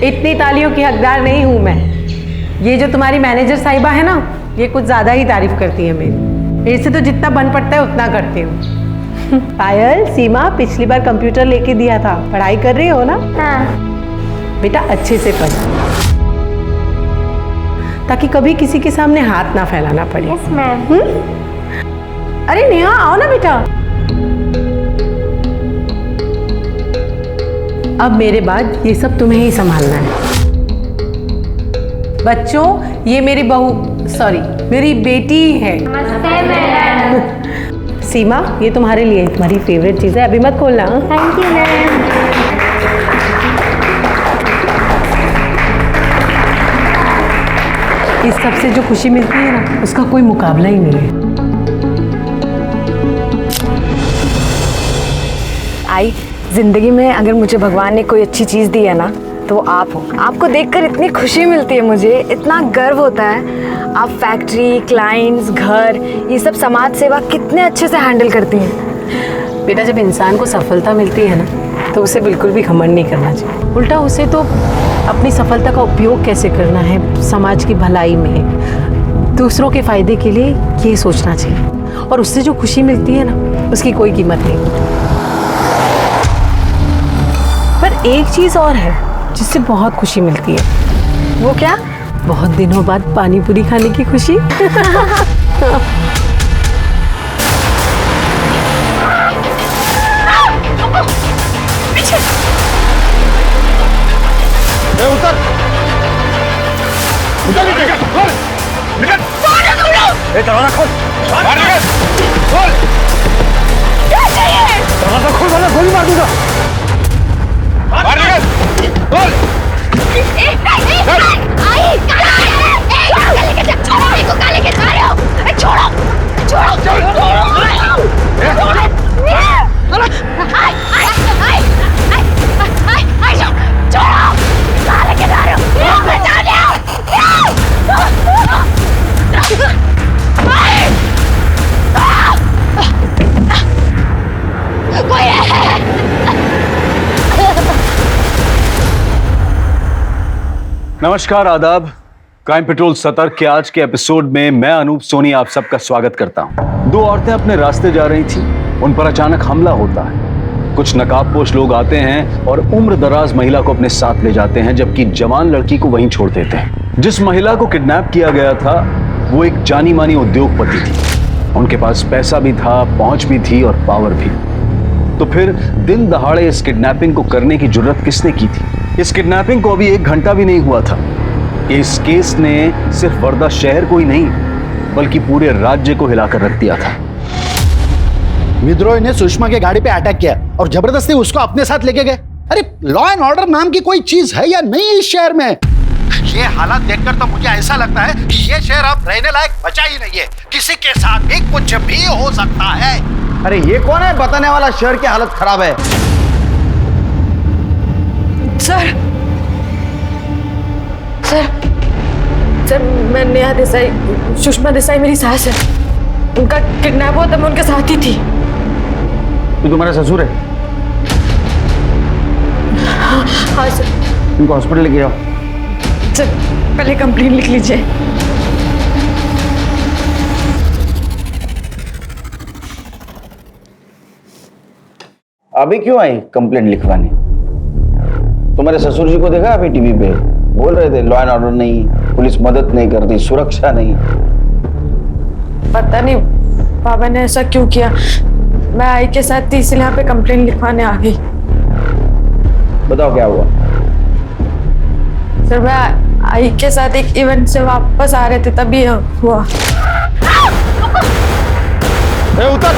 इतनी तालियों की हकदार नहीं हूँ मैं। ये जो तुम्हारी मैनेजर साहिबा है ना, ये कुछ ज्यादा ही तारीफ करती है मेरी। इससे तो जितना बन पड़ता है उतना करती हूँ। पायल, सीमा पिछली बार कंप्यूटर लेके दिया था, पढ़ाई कर रही हो ना? हाँ। बेटा अच्छे से पढ़, ताकि कभी किसी के सामने हाथ ना फैलाना पड़े। Yes ma'am. अरे नेहा आओ ना बेटा। अब मेरे बाद ये सब तुम्हें ही संभालना है। बच्चों, ये मेरी बहू, सॉरी मेरी बेटी है। नमस्ते मैडम। सीमा, ये तुम्हारे लिए तुम्हारी फेवरेट चीज है, अभी मत खोलना। Thank you ma'am. इस सब से जो खुशी मिलती है ना, उसका कोई मुकाबला ही नहीं है। आई, जिंदगी में अगर मुझे भगवान ने कोई अच्छी चीज़ दी है ना, तो वो आप हो। आपको देखकर इतनी खुशी मिलती है, मुझे इतना गर्व होता है। आप फैक्ट्री, क्लाइंट्स, घर, ये सब समाज सेवा कितने अच्छे से हैंडल करती हैं। बेटा, जब इंसान को सफलता मिलती है ना, तो उसे बिल्कुल भी घमंड नहीं करना चाहिए। उल्टा उसे तो अपनी सफलता का उपयोग कैसे करना है समाज की भलाई में, दूसरों के फायदे के लिए, ये सोचना चाहिए। और उससे जो खुशी मिलती है ना, उसकी कोई कीमत नहीं। पर एक चीज और है जिससे बहुत खुशी मिलती है। वो क्या? बहुत दिनों बाद पानी पूरी खाने की खुशी। उतर! उतर निकल! खोल! निकल! दरवाजा खोल! बाहर निकल! खोल! क्या चाहिए? दरवाजा खोल, वरना गोली मार दूंगा। बाहर निकल! खोल! नमस्कार, आदाब। क्राइम पेट्रोल सतर्क के आज के एपिसोड में मैं अनूप सोनी आप सबका स्वागत करता हूं। दो औरतें अपने रास्ते जा रही थी, उन पर अचानक हमला होता है। कुछ नकाबपोश लोग आते हैं और उम्र दराज महिला को अपने साथ ले जाते हैं, जबकि जवान लड़की को वहीं छोड़ देते हैं। जिस महिला को किडनैप किया गया था वो एक जानी मानी उद्योगपति थी। उनके पास पैसा भी था, पहुंच भी थी और पावर भी। तो फिर दिन दहाड़े इस किडनैपिंग को करने की जुर्रत किसने की थी? इस किडनैपिंग को अभी 1 घंटा भी नहीं हुआ था। इस केस ने सिर्फ वर्धा शहर को ही नहीं बल्कि पूरे राज्य को हिलाकर रख दिया था। विद्रोही ने सुषमा के गाड़ी पे अटैक किया और जबरदस्ती उसको अपने साथ लेके गए। अरे लॉ एंड ऑर्डर नाम की कोई चीज है या नहीं इस शहर में? ये हालात देखकर तो मुझे ऐसा लगता है कि ये शहर अब रहने लायक बचा ही नहीं है। किसी के साथ भी कुछ भी हो सकता है। अरे ये कौन है बताने वाला शहर की हालत खराब है? सर, मैं नेहा देसाई, सुषमा देसाई मेरी सास है। उनका किडनैप हुआ था, मैं उनके साथ ही थी। तू तुम्हारा ससुर है? हाँ सर। इनको हॉस्पिटल लेके जाओ। सर, पहले कंप्लेंट लिख लीजिए। अभी क्यों आई कंप्लेंट लिखवाने? तुम्हारे ससुर जी को देखा अभी टीवी पे बोल रहे थे लॉ एंड ऑर्डर नहीं, पुलिस मदद नहीं करती, सुरक्षा नहीं। पता नहीं बाबा ने ऐसा क्यों किया। मैं आई के साथ थी, इसलिए यहाँ पे कंप्लेंट लिखवाने आ गई। बताओ क्या हुआ? सर, मैं आई के साथ एक इवेंट से वापस आ रहे थे, तभी हुआ। उतर!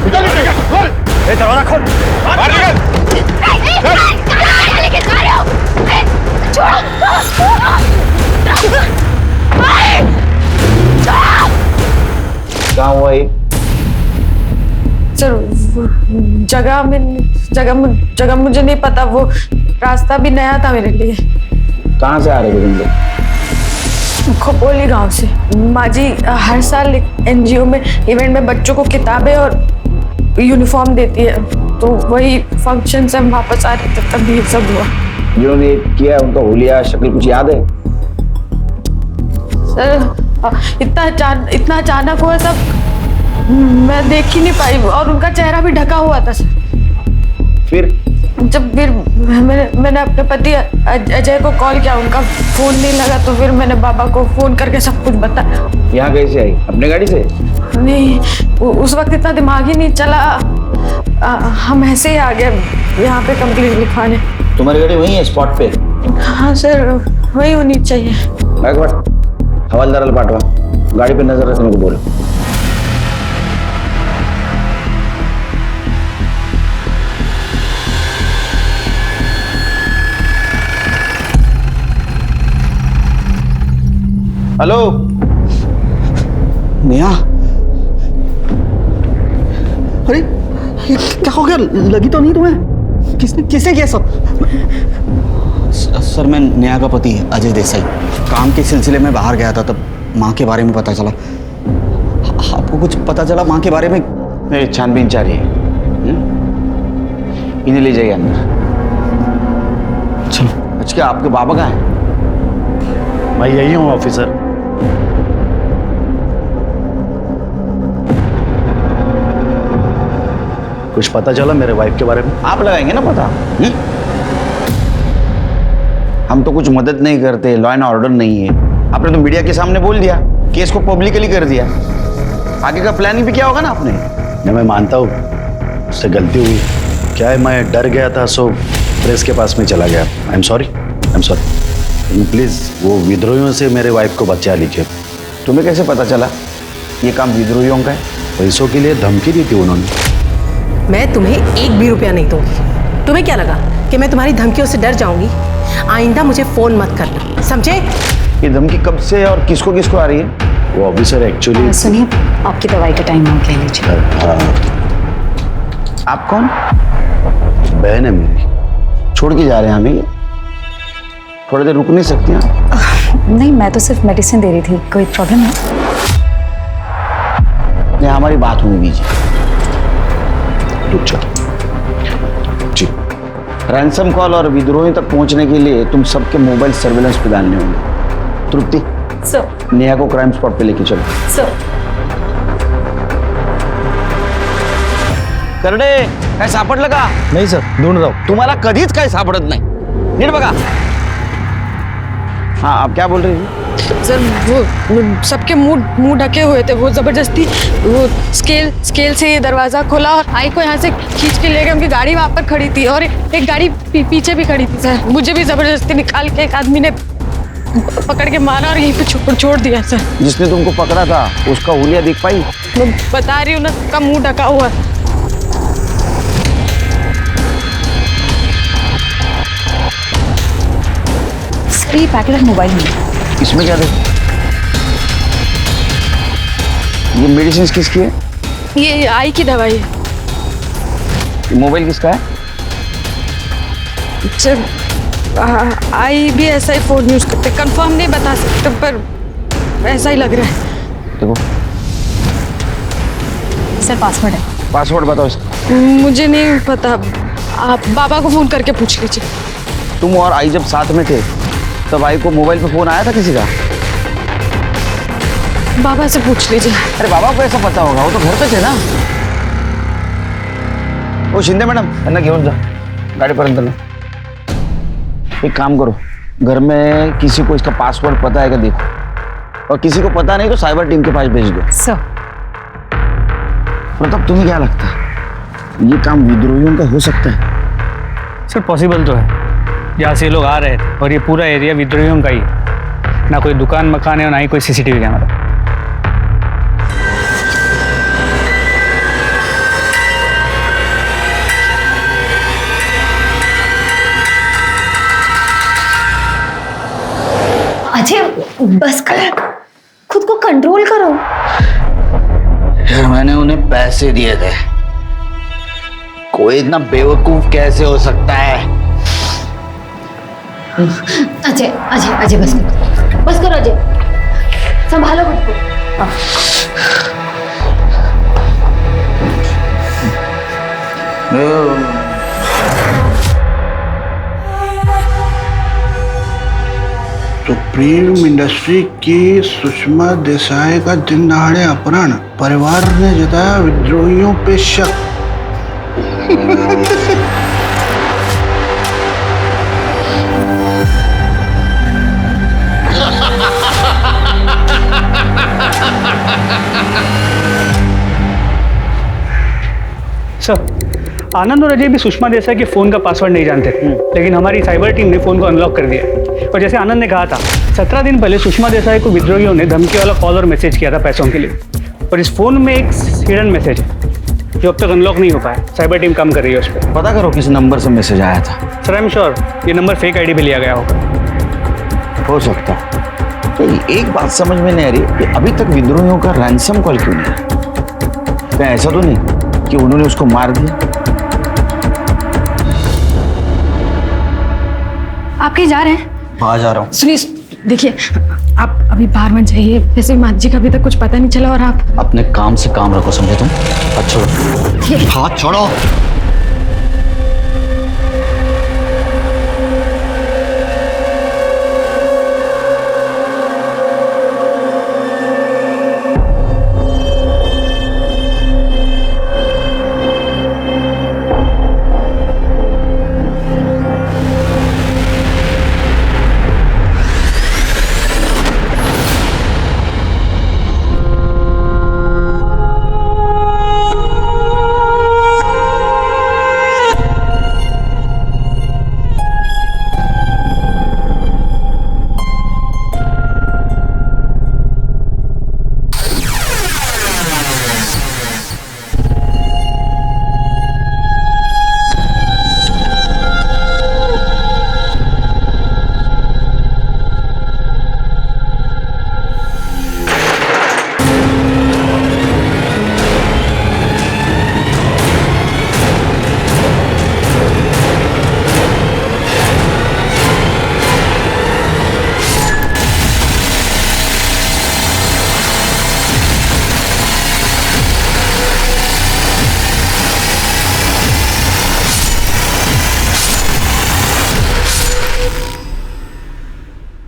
उतर! खोल! दरवाजा खोल! बाहर निकल! कहाँ हुआ ये? सर, जगह मुझे नहीं पता, वो रास्ता भी नया था मेरे लिए। कहाँ से आ रहे थे तुम लोग? खोपोली गांव से। माँ जी हर साल एनजीओ में इवेंट में बच्चों को किताबें और यूनिफॉर्म देती है, तो वही फंक्शन से हम वापस आ रहे थे, तभी ये सब हुआ। जिन्होंने ये किया उनका हुलिया शक्ल कुछ याद है? सर इतना अचानक हुआ सब, मैं देख ही नहीं पाई और उनका चेहरा भी ढका हुआ था सर। फिर मैंने अपने पति अजय को कॉल किया, उनका फोन नहीं लगा, तो फिर मैंने बाबा को फोन करके सब कुछ बताया। यहाँ कैसे आई? अपने गाड़ी से? नहीं, उस वक्त इतना दिमाग ही नहीं चला, हम ऐसे ही आ गए यहाँ पे कंप्लेंट लिखवाने। तुम्हारी गाड़ी वही है स्पॉट पे? हाँ सर, वही होनी चाहिए। हवालदार पाठवा, गाड़ी पे नजर रखने को बोलो। हेलो नेहा, अरे ये क्या हो गया? लगी तो नहीं तुम्हें? किसने किया सब? सर मैं नेहा का पति अजय देसाई काम के सिलसिले में बाहर गया था, तब माँ के बारे में पता चला। आपको कुछ पता चला माँ के बारे में? मेरी छानबीन जारी है। इन्हें ले जाइए अंदर। चलो। अच्छा, क्या आपके बाबा कहाँ हैं? मैं यही हूँ ऑफिसर। कुछ पता चला मेरे वाइफ के बारे में? आप लगाएंगे ना पता? हम तो कुछ मदद नहीं करते, लॉ एंड ऑर्डर नहीं है। आपने तो मीडिया के सामने बोल दिया, केस को पब्लिकली कर दिया। आगे का प्लानिंग भी क्या होगा ना आपने? नहीं, मैं मानता हूँ उससे गलती हुई। क्या है, मैं डर गया था, सो प्रेस के पास में चला गया। I am sorry. प्लीज वो विद्रोहियों से मेरे वाइफ को बचा लीजिए। तुम्हें कैसे पता चला ये काम विद्रोहियों का है? पैसों के लिए धमकी दी थी उन्होंने। मैं तुम्हें एक भी रुपया नहीं दूंगी। तुम्हें क्या लगा कि मैं तुम्हारी धमकियों से डर जाऊंगी? आइंदा मुझे फोन मत करना, समझे? ये धमकी कब से और किसको किसको आ रही है? वो ऑफिसर एक्चुअली। सुनिए, आपकी दवाई का टाइम आउट ले लीजिए। आप कौन? बहन है मेरी। छोड़ के जा रहे हैं हमें? थोड़ी देर रुक नहीं सकती हैं? नहीं, मैं तो सिर्फ मेडिसिन दे रही थी। कोई प्रॉब्लम है? नहीं, हमारी बात होने दीजिए। रुक जाओ जी। रैंसम कॉल और विद्रोही तक पहुंचने के लिए तुम सबके मोबाइल सर्विलेंस पे डालने होंगे। तृप्ति, सर। नेहा को क्राइम स्पॉट पे लेके चलो। सर। करडे, काय सापड लगा? नहीं सर, ढूंढ रहा हूँ। तुम्हाला कधीच काय सापडत नाही, नीट बघा। हाँ, आप क्या बोल रही थी? सर वो सबके मुंह ढके हुए थे, वो जबरदस्ती वो स्केल से ये दरवाजा खोला और आई को यहाँ से खींच के ले गए। उनकी गाड़ी वहाँ पर खड़ी थी और एक गाड़ी पीछे भी खड़ी थी सर। मुझे भी जबरदस्ती निकाल के एक आदमी ने पकड़ के मारा और यहीं पे छोड़ दिया सर। जिसने तुमको पकड़ा था उसका हुलिया देख पाई? मैं बता रही हूँ ना, सबका मुंह ढका हुआ। सर ये पैकेट मोबाइल में। इसमें क्या देखो? ये मेडिसिन किसकी है? ये आई की दवाई है। मोबाइल किसका है? सर आई भी ऐसा ही फोन यूज करते, कंफर्म नहीं बता सकते पर ऐसा ही लग रहा है। देखो, सर पासवर्ड है। पासवर्ड बताओ इसका। मुझे नहीं पता, आप बाबा को फोन करके पूछ लीजिए। तुम और आई जब साथ में थे तब आई को मोबाइल पे फोन आया था किसी का? बाबा से पूछ लीजिए। अरे बाबा को ऐसा पता होगा, वो तो घर पे थे ना। ओ शिंदे मैडम, यांना घेऊन जा गाडीपर्यंत ना। एक काम करो, घर में किसी को इसका पासवर्ड पता है क्या देखो, और किसी को पता नहीं तो साइबर टीम के पास भेज दो। सर प्रताप, तुम्हें क्या लगता है ये काम विद्रोहियों का हो सकता है? सर पॉसिबल तो है, जहाँ से ये लोग आ रहे थे और ये पूरा एरिया विद्रोहियों का ही है। ना कोई दुकान मकान है और ना ही कोई सीसीटीवी कैमरा। अजय बस कर, खुद को कंट्रोल करो। यार मैंने उन्हें पैसे दिए थे, कोई इतना बेवकूफ कैसे हो सकता है? अजय अजय अजय बस करो अजय, संभालो खुद को। सुप्रीम इंडस्ट्री की सुषमा देसाई का दिन दहाड़े अपहरण, परिवार ने जताया विद्रोहियों पे शक। सर, आनंद और अजय भी सुषमा देसाई के फोन का पासवर्ड नहीं जानते, लेकिन हमारी साइबर टीम ने फोन को अनलॉक कर दिया। और जैसे आनंद ने कहा था, 17 दिन पहले सुषमा देसाई को विद्रोहियों ने धमकी वाला कॉल और मैसेज किया था पैसों के लिए। और इस फोन में एक हिडन मैसेज है जो अब तक अनलॉक नहीं हो पाया। साइबर टीम काम कर रही है उस पर। पता करो किस नंबर से मैसेज आया था। सर, आई एम श्योर ये नंबर फेक आईडी पे लिया गया होगा। हो सकता। तो एक बात समझ में नहीं आ रही कि अभी तक विद्रोहियों का रैंसम कॉल क्यों नहीं आया? क्या ऐसा तो नहीं कि उन्होंने उसको मार दिया? आप कहीं जा रहे हैं? हाँ जा रहा हूँ। सुनिए, देखिए, आप अभी बाहर मत जाइए। वैसे माँ जी का अभी तक कुछ पता नहीं चला और आप अपने काम से काम रखो, समझे तुम? हाथ छोड़ो, हाथ छोड़ो।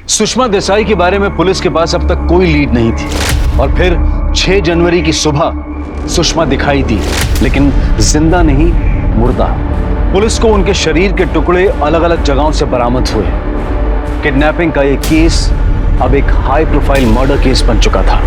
सुषमा देसाई के बारे में पुलिस के पास अब तक कोई लीड नहीं थी और फिर 6 जनवरी की सुबह सुषमा दिखाई दी, लेकिन जिंदा नहीं, मुर्दा। पुलिस को उनके शरीर के टुकड़े अलग अलग जगहों से बरामद हुए। किडनैपिंग का यह केस अब एक हाई प्रोफाइल मर्डर केस बन चुका था।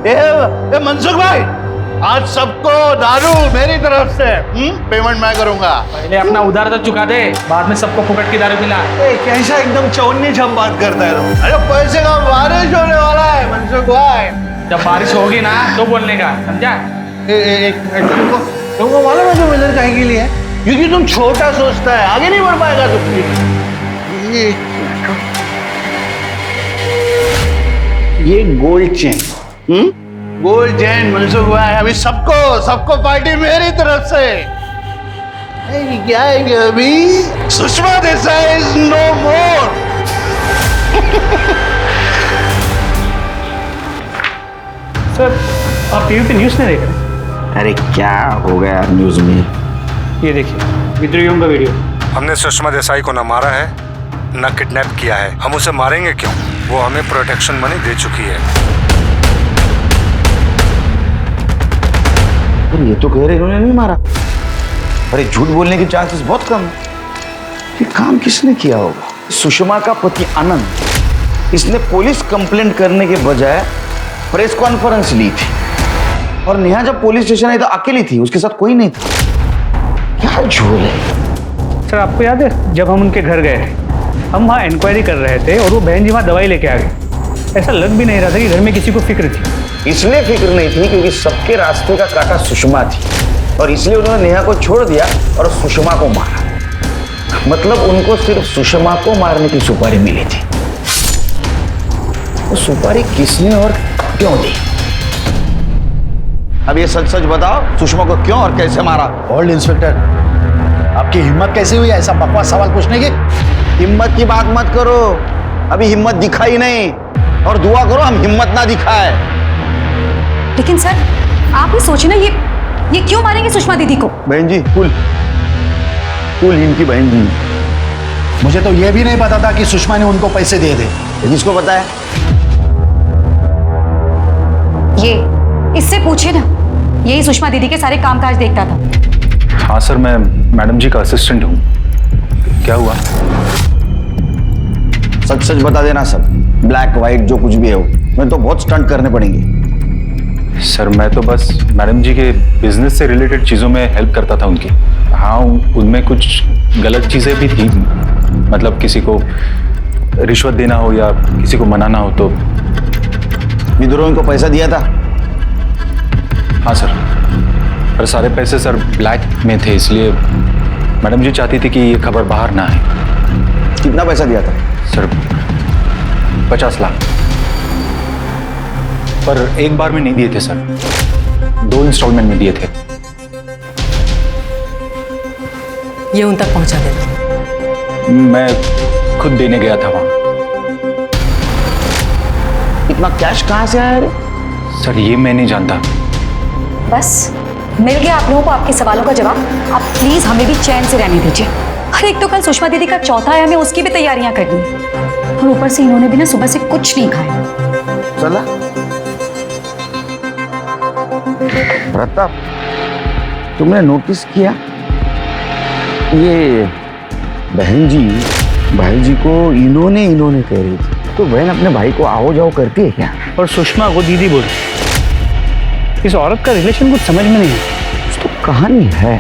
ए मनसुख भाई, आज सबको दारू मेरी तरफ से पेमेंट मैं करूंगा। पहले अपना उधार तो चुका दे, बाद में सबको फुकट की दारू पिला। कैसा एकदम चौनी छम बात करता है तो? अरे पैसे का बारिश होने वाला है मनसुख भाई। जब बारिश होगी ना तो बोलने का, समझा? एक मिनट, तुमको मालूम है तुम इधर काहे के लिए? क्योंकि तुम छोटा सोचता है, आगे नहीं बढ़ पाएगा तुम। ये gold chain, gold chain Mansukh भाई, अभी सबको पार्टी मेरी तरफ से। क्या है अभी? Sushma Desai is no more. Sir, आप टीवी पे न्यूज़ नहीं देख रहे? अरे क्या हो गया न्यूज में? ये देखिए, विद्रोहियों का वीडियो। हमने सुषमा देसाई को न मारा है न किडनैप किया है। हम उसे मारेंगे क्यों? वो हमें प्रोटेक्शन मनी दे चुकी है। ये तो कह रहे इन्होंने नहीं मारा। अरे झूठ बोलने के चांसेस बहुत कम है। ये काम किसने किया होगा? सुषमा का पति आनंद। इसने पुलिस कंप्लेंट करने के बजाय प्रेस कॉन्फ्रेंस ली थी और नेहा जब पुलिस स्टेशन आई तो अकेली थी, उसके साथ कोई नहीं था। क्या झोल है। सर, आपको याद है जब हम उनके घर गए, हम वहाँ इंक्वायरी कर रहे थे और वो बहन जी वहाँ दवाई लेके आ गई। ऐसा लग भी नहीं रहा था कि घर में किसी को फिक्र थी। इसलिए फिक्र नहीं थी क्योंकि सबके रास्ते का कांटा सुषमा थी और इसलिए उन्होंने नेहा को छोड़ दिया और सुषमा को मारा। मतलब उनको सिर्फ सुषमा को मारने की सुपारी मिली थी। वो सुपारी किसने और क्यों दी? अब ये सच सच बताओ, सुषमा को क्यों और कैसे मारा? होल्ड इंस्पेक्टर, आपकी हिम्मत कैसे हुई ऐसा बकवास सवाल पूछने की? हिम्मत की बात मत करो, अभी हिम्मत दिखा ही नहीं, और दुआ करो हम हिम्मत ना दिखाए। लेकिन सर आप ही सोचिए ना, ये क्यों मारेंगे सुषमा दीदी को? बहन जी कुल इनकी बहन जी। मुझे तो यह भी नहीं पता था कि सुषमा ने उनको पैसे दिए थे। किसको पता है? ये इससे पूछे ना, यही सुषमा दीदी के सारे कामकाज देखता था। हाँ सर, मैं मैडम जी का असिस्टेंट हूँ। क्या हुआ? सच सच बता देना सब, ब्लैक व्हाइट जो कुछ भी है वो। मैं तो बहुत स्टंट करने पड़ेंगे। सर मैं तो बस मैडम जी के बिजनेस से रिलेटेड चीज़ों में हेल्प करता था उनकी। हाँ, उनमें कुछ गलत चीज़ें भी थी, मतलब किसी को रिश्वत देना हो या किसी को मनाना हो तो। विद्रोही को पैसा दिया था? हाँ सर, पर सारे पैसे सर ब्लैक में थे, इसलिए मैडम जी चाहती थी कि ये खबर बाहर ना आए। कितना पैसा दिया था? सर 50 लाख, पर एक बार में नहीं दिए थे सर, 2 इंस्टॉलमेंट में दिए थे। ये उन तक पहुंचा देना। मैं खुद देने गया था वहां। इतना कैश कहां से आया रे? सर ये मैं नहीं जानता। बस मिल गया आप लोगों को आपके सवालों का जवाब। आप प्लीज हमें भी चैन से रहने दीजिए। अरे एक तो कल सुषमा दीदी का चौथा है, हमें उसकी भी तैयारियां करनी है, और ऊपर से इन्होंने भी ना सुबह से कुछ नहीं खाया। चला प्रताप, तुमने नोटिस किया ये बहन जी भाई जी को इन्होंने कह रही थी, तो बहन अपने भाई को आओ जाओ करती है क्या? और सुषमा को दीदी बोल। इस औरत का रिलेशन कुछ समझ में नहीं है। कुछ तो कहानी है।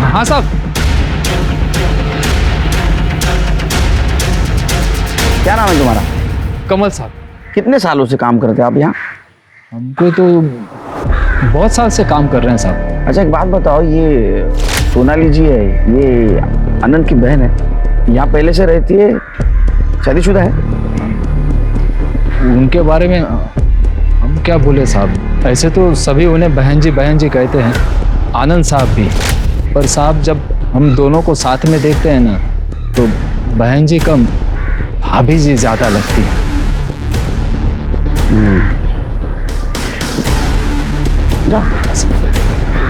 हाँ साहब। क्या नाम है तुम्हारा? कमल साहब। कितने सालों से काम करते हैं आप यहाँ? हमको तो बहुत साल से काम कर रहे हैं साहब। अच्छा एक बात बताओ, ये सोनाली जी है, ये आनंद की बहन है, यहाँ पहले से रहती है, शादीशुदा है? उनके बारे में हम क्या बोले साहब, ऐसे तो सभी उन्हें बहन जी कहते हैं, आनंद साहब भी। पर साहब जब हम दोनों को साथ में देखते हैं ना, तो बहन जी कम भाभी जी ज्यादा लगती है।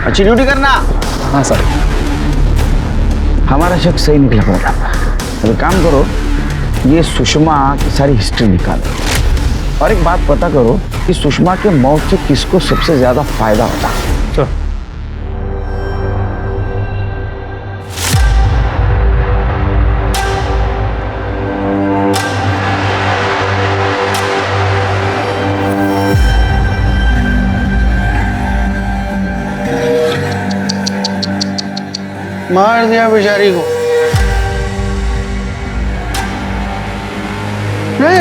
अच्छी ड्यूटी करना। हाँ सर। हमारा शक सही निकला पड़ा था। अब काम करो, ये सुषमा की सारी हिस्ट्री निकालो, और एक बात पता करो कि सुषमा के मौत से किसको सबसे ज्यादा फायदा होता। मार दिया बेचारी को। नहीं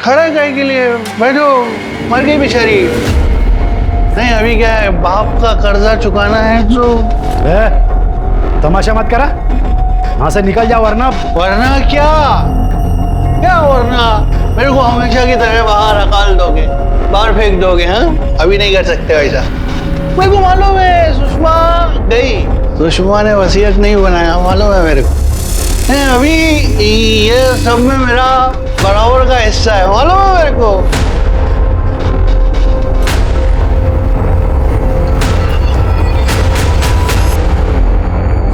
खड़ा काहे के लिए? बैठो, मर गई बेचारी। नहीं अभी क्या है, बाप का कर्जा चुकाना है तो। तमाशा मत करा, वहां से निकल जा, वरना क्या वरना मेरे को हमेशा की तरह बाहर अकाल दोगे, बाहर फेंक दोगे? हाँ अभी नहीं कर सकते वैसा। मेरे को मालूम है सुषमा गई, सुषमा ने वसीयत नहीं बनाया, मालूम है मेरे को। अभी ये सब में मेरा बराबर का हिस्सा है, मालूम है मेरे को।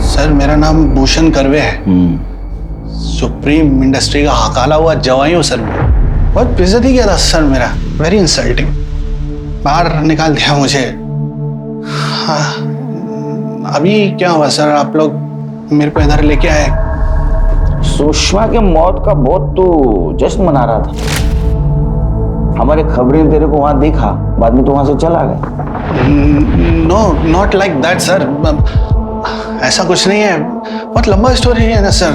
सर मेरा नाम भूषण करवे है, सुप्रीम इंडस्ट्री का हकाला हुआ जवाई हूँ सर। मैं बहुत बेइज्जती किया था सर मेरा, वेरी इंसल्टिंग, बाहर निकाल दिया मुझे। हाँ अभी क्या हुआ सर, आप लोग मेरे को इधर लेके आए? सुषमा के मौत का बहुत तो जश्न मना रहा था, हमारे खबरें तेरे को वहां देखा, बाद में तो वहां से चला गया। No not like that sir, ऐसा कुछ नहीं है, बहुत लंबा स्टोरी है ना sir,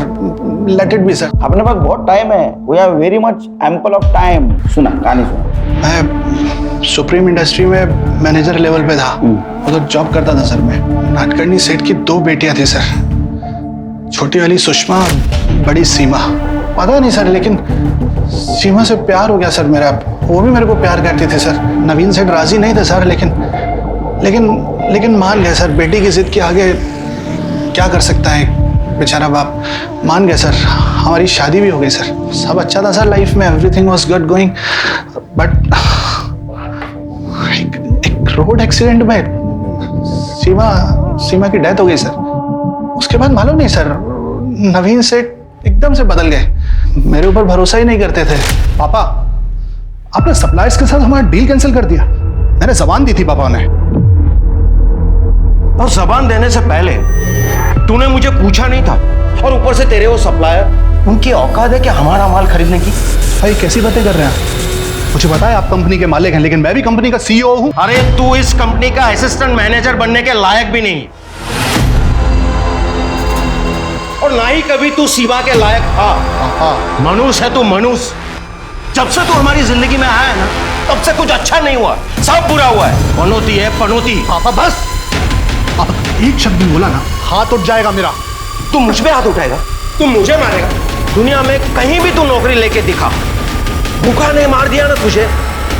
let it be sir. अपने पास बहुत टाइम है, we have very much ample of time. सुना कहानी सुना। मैं सुप्रीम इंडस्ट्री में मैनेजर लेवल पे था, उधर जॉब करता था सर। मैं नाटकर्णी सेठ की 2 बेटियां थी सर, छोटी वाली सुषमा, बड़ी सीमा। पता नहीं सर, लेकिन सीमा से प्यार हो गया सर मेरा, वो भी मेरे को प्यार करती थी सर। नवीन सेठ राजी नहीं थे सर, लेकिन लेकिन मान गया सर, बेटी की जिद के आगे क्या कर सकता है बेचारा बाप। मान गया सर, हमारी शादी भी हो गई सर, सब अच्छा था सर लाइफ में, everything was good going, but एक रोड एक्सीडेंट में सीमा की डेथ हो गई सर। उसके बाद मालूम नहीं सर, नवीन सेठ एकदम से बदल गए, मेरे ऊपर भरोसा ही नहीं करते थे। पापा, आपने सप्लायर्स के साथ हमारा डील कैंसिल कर दिया। मैंने जबान दी थी पापा ने। और जबान देने से पहले तूने मुझे पूछा नहीं था, और ऊपर से तेरे वो सप्लायर, उनकी औकात है कि हमारा माल खरीदने की। भाई कैसी बातें कर रहे हैं आप? मुझे पता है आप कंपनी के मालिक हैं, लेकिन मैं भी कंपनी का सीईओ हूं। अरे तू इस कंपनी का असिस्टेंट मैनेजर बनने के लायक भी नहीं, और ना ही कभी तू सीमा के लायक था। मनुष्य है तू, मनुष्य। जब से तू हमारी जिंदगी में आया है ना, तब से कुछ अच्छा नहीं हुआ, सब बुरा हुआ है। पनौती है पनौती। पापा बस, पापा एक शब्द बोला ना हाथ उठ जाएगा मेरा। तू मुझ पे हाथ उठाएगा? तू मुझे मारेगा? दुनिया में कहीं भी तू नौकरी लेके दिखा, भूखा नहीं मार दिया ना तुझे,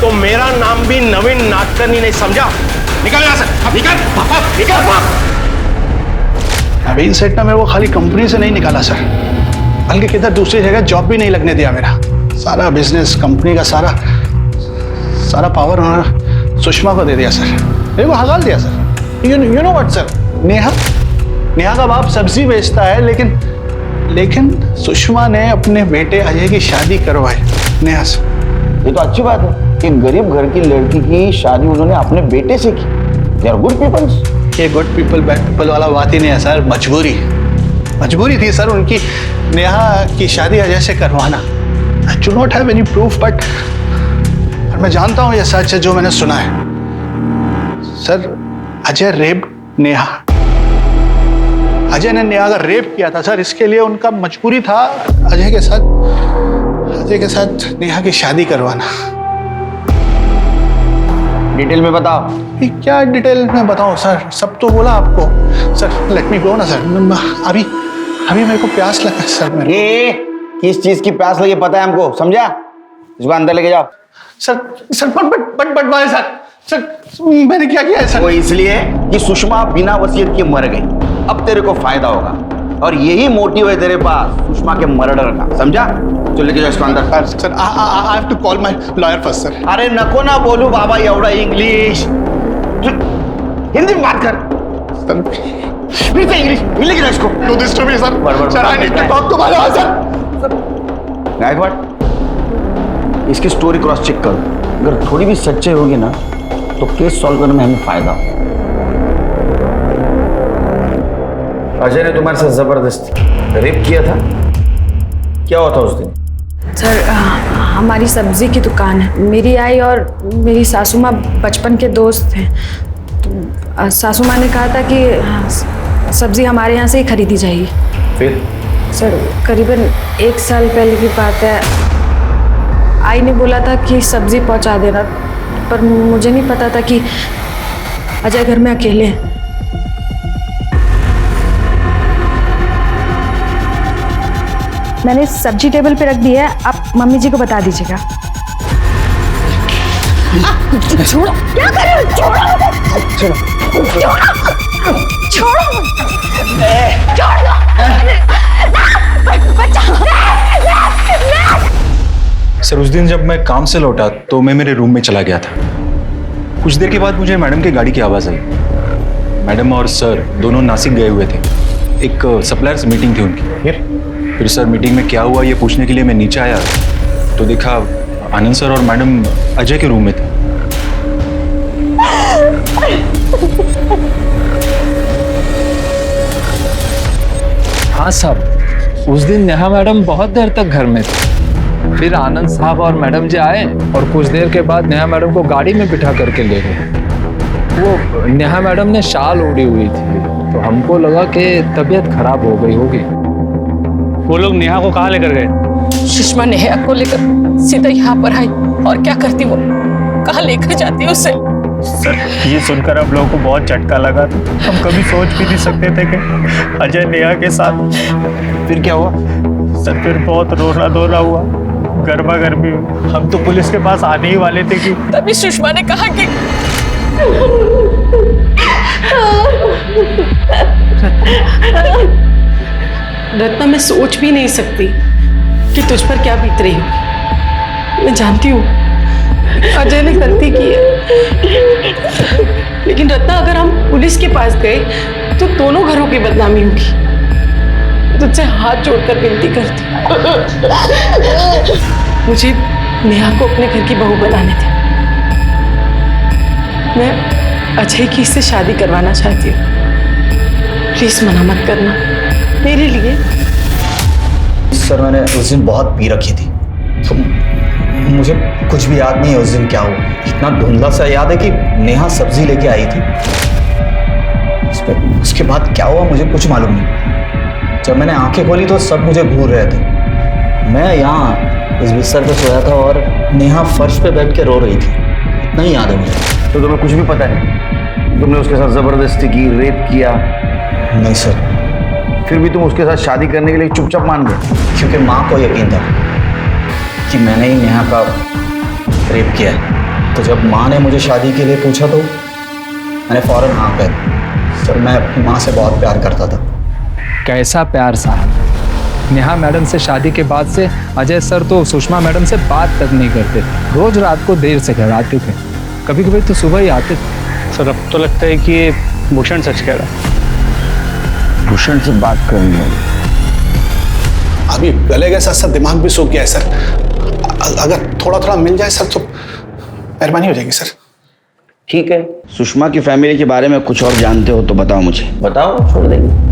तो मेरा नाम भी नवीन नाटकर्णी नहीं, समझा? निकल यहां से, निकल पापा, निकल पापा। नवीन सेठ ने मेरे को खाली कंपनी से नहीं निकाला सर, बल्कि किधर दूसरी जगह जॉब भी नहीं लगने दिया। मेरा सारा बिजनेस, कंपनी का सारा पावर उन्होंने सुषमा को दे दिया सर, मेरे को हगाल दिया sir. You know what sir, Neha का बाप सब्जी बेचता है, लेकिन सुषमा ने अपने बेटे अजय की शादी करवाई नेहा से। ये तो अच्छी बात है कि गरीब घर की लड़की की शादी उन्होंने अपने बेटे से की। They are good peoples. ये गुड पीपल बैड पीपल वाला बात ही नहीं है सर, मजबूरी थी सर उनकी नेहा की शादी अजय से करवाना। I do not have any proof, but मैं जानता हूँ ये सच है जो मैंने सुना है सर। अजय रेप नेहा, अजय ने नेहा का रेप किया था सर, इसके लिए उनका मजबूरी था अजय के साथ नेहा की शादी करवाना। डिटेल में बताओ। क्या डिटेल में बताऊं सर, सब तो बोला आपको सर। लेट मी गो ना सर, अभी मेरे को प्यास लगा सर। ये किस चीज की प्यास लगी पता है हमको, समझा? इसको अंदर लेके जाओ। सर बट भाई सर मैंने क्या किया है सर? वो इसलिए कि सुषमा बिना वसीयत के मर गई, अब तेरे को फायदा होगा, और यही मोटिव है तेरे पास सुषमा के मर्डर का, समझा? तो लेके जाओ इसको अंदर। Sir I have to call my lawyer first sir. अरे नको ना बोलू बाबा एवढा इंग्लिश, हिंदी में बात कर सर। फिर से इंग्लिश लेके जाओ इसको। Do this to me sir. Sir I need to talk to my lawyer sir. Gaikwad, इसकी स्टोरी क्रॉस चेक करो, अगर थोड़ी भी सच्चाई होगी ना तो केस सॉल्व करने में हमें फायदा हो। अजय ने तुम्हारे साथ जबरदस्ती रेप किया था, क्या हुआ था उस दिन? सर हमारी सब्जी की दुकान है, मेरी आई और मेरी सासू माँ बचपन के दोस्त थे। तो सासू माँ ने कहा था कि सब्जी हमारे यहाँ से ही खरीदी जाएगी। फिर? सर करीबन 1 साल पहले की बात है, आई ने बोला था कि सब्जी पहुँचा देना, पर मुझे नहीं पता था कि अजय घर में अकेले हैं। मैंने सब्जी टेबल पे रख दी है, आप मम्मी जी को बता दीजिएगा। छोड़ो, क्या कर रहे हो? छोड़ो, सर उस दिन जब मैं काम से लौटा तो मैं मेरे रूम में चला गया था। कुछ देर के बाद मुझे मैडम की गाड़ी की आवाज़ आई। मैडम और सर दोनों नासिक गए हुए थे, एक सप्लायर्स मीटिंग थी उनकी। फिर सर मीटिंग में क्या हुआ ये पूछने के लिए मैं नीचे आया तो देखा आनंद सर और मैडम अजय के रूम में थे। हाँ साहब, उस दिन नेहा मैडम बहुत देर तक घर में थे। फिर आनंद साहब और मैडम जी आए और कुछ देर के बाद नेहा मैडम को गाड़ी में बिठा करके ले गए। वो नेहा मैडम ने शाल ओढ़ी हुई थी तो हमको लगा कि तबीयत खराब हो गई होगी। वो लोग नेहा को कहाँ लेकर गए? सुषमा नेहा को लेकर सीधा यहाँ पर आई, और क्या करती वो, कहाँ लेकर जाती उसे? सर ये सुनकर आप लोगों को बहुत झटका लगा था, हम कभी सोच भी नहीं सकते थे कि अजय नेहा के साथ। फिर क्या हुआ? सर फिर बहुत रोना धोना हुआ, गर्मा गर्मी। हम तो पुलिस के पास आने ही वाले थे कि तभी सुषमा ने कहा कि रत्ना, मैं सोच भी नहीं सकती कि तुझ पर क्या बीत रही होगी। मैं जानती हूँ अजय ने गलती की है, लेकिन रत्ना अगर हम पुलिस के पास गए तो दोनों घरों की बदनामी होगी। तुझसे हाथ जोड़कर विनती करती हूँ, मुझे नेहा को अपने घर की बहू बनाने दे। मैं अजय की इससे शादी करवाना चाहती हूँ। प्लीज मना मत करना मेरे लिए। सर मैंने उस दिन बहुत पी रखी थी, तो मुझे कुछ भी याद नहीं है उस दिन क्या हुआ। इतना धुंधला सा याद है कि नेहा सब्जी लेके आई थी, उसके बाद क्या हुआ मुझे कुछ मालूम नहीं। जब मैंने आंखें खोली तो सब मुझे घूर रहे थे। मैं यहाँ इस बिस्तर पे सोया था और नेहा फर्श पे बैठ के रो रही थी, इतना ही याद है मुझे। तो तुम्हें कुछ भी पता नहीं? तुमने उसके साथ जबरदस्ती की, रेप किया? नहीं सर। फिर भी तुम उसके साथ शादी करने के लिए चुपचाप मान गए? क्योंकि माँ को यकीन था कि मैंने ही नेहा का रेप किया है। तो जब माँ ने मुझे शादी के लिए पूछा तो मैंने फौरन हाँ कह दी। सर मैं अपनी माँ से बहुत प्यार करता था। कैसा प्यार साहब। नेहा मैडम से शादी के बाद से अजय सर तो सुषमा मैडम से बात तक नहीं करते। रोज रात को देर से घर आते थे, कभी कभी तो सुबह ही आते थे। सर अब तो लगता है कि ये भूषण सच कह रहा है। भूषण से बात करनी है। अभी गले के साथ साथ दिमाग भी सूख गया है सर। अगर थोड़ा थोड़ा मिल जाए सर तो मेहरबानी हो जाएगी सर। ठीक है, सुषमा की फैमिली के बारे में कुछ और जानते हो तो बताओ मुझे। बताओ, छोड़ देंगे।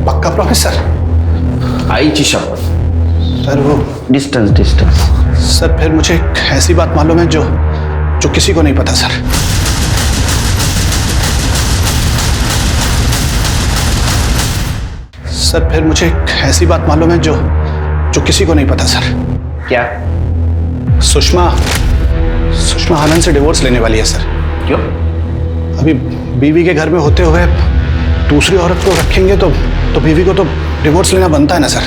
पक्का प्रॉमिस सर? आईची शपथ सर। वो डिस्टेंस सर, फिर मुझे एक ऐसी बात मालूम है जो किसी को नहीं पता सर। सर फिर मुझे एक ऐसी बात मालूम है जो किसी को नहीं पता सर। क्या? सुषमा आनंद से डिवोर्स लेने वाली है सर। क्यों? अभी बीवी के घर में होते हुए दूसरी औरत को रखेंगे तो बीवी को तो डिवोर्स लेना बनता है ना सर।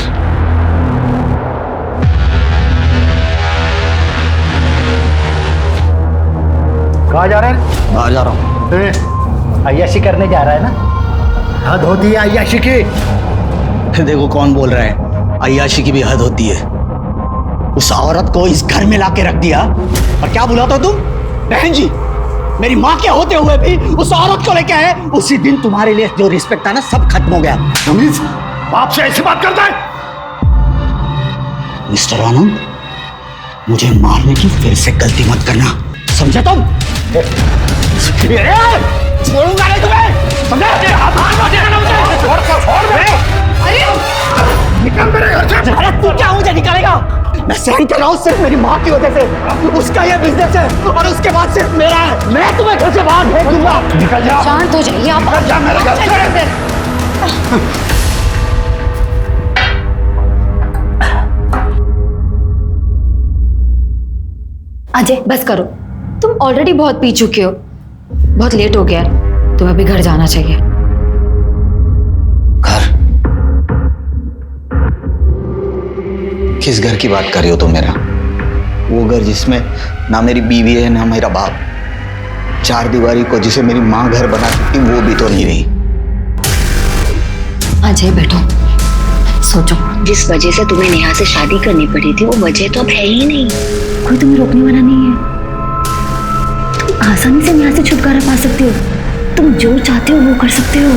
कहाँ जा रहे हैं? बाहर जा रहा हूँ। अय्याशी करने जा रहा है ना? हद होती है अय्याशी की। देखो कौन बोल रहा है, अय्याशी की भी हद होती है। उस औरत को इस घर में लाके रख दिया और क्या बुलाता तुम? बहन जी, मेरी माँ के होते हुए भी उस औरत को लेके आए। उसी दिन तुम्हारे लिए जो रिस्पेक्ट था ना सब खत्म हो गया। तमीज, बाप से ऐसी बात करता है? मिस्टर आनंद, मुझे मारने की फिर से गलती मत करना, समझे तुम? छोड़ूंगा नहीं तुम्हें, समझे? निकल मेरे घर से। अरे तू क्या मुझे निकालेगा? मैं सहन कर रहा हूँ सिर्फ मेरी माँ की वजह से। उसका ये बिजनेस है और उसके बाद सिर्फ मेरा है। मैं तुम्हें घर से बाहर भेज दूंगा। निकल जा। शांत हो जाइए आप। निकल जा मेरे घर से। अजय बस करो, तुम ऑलरेडी बहुत पी चुके हो, बहुत लेट हो गया है, तुम्हें अभी घर जाना चाहिए। घर? किस घर की बात कर रही हो तुम मेरा? वो घर जिसमें ना मेरी बीवी है ना मेरा बाप। चार दीवारी को जिसे मेरी माँ घर बना सकती वो भी तो नहीं रही। अजय बैठो, सोचो। जिस वजह से तुम्हें नेहा से शादी करनी पड़ी थी वो वजह तो अब है ही नहीं। कोई तुम्हें रोकने वाला नहीं है। तुम आसानी से नेहा से छुटकारा पा सकते हो। तुम जो चाहते हो वो कर सकते हो।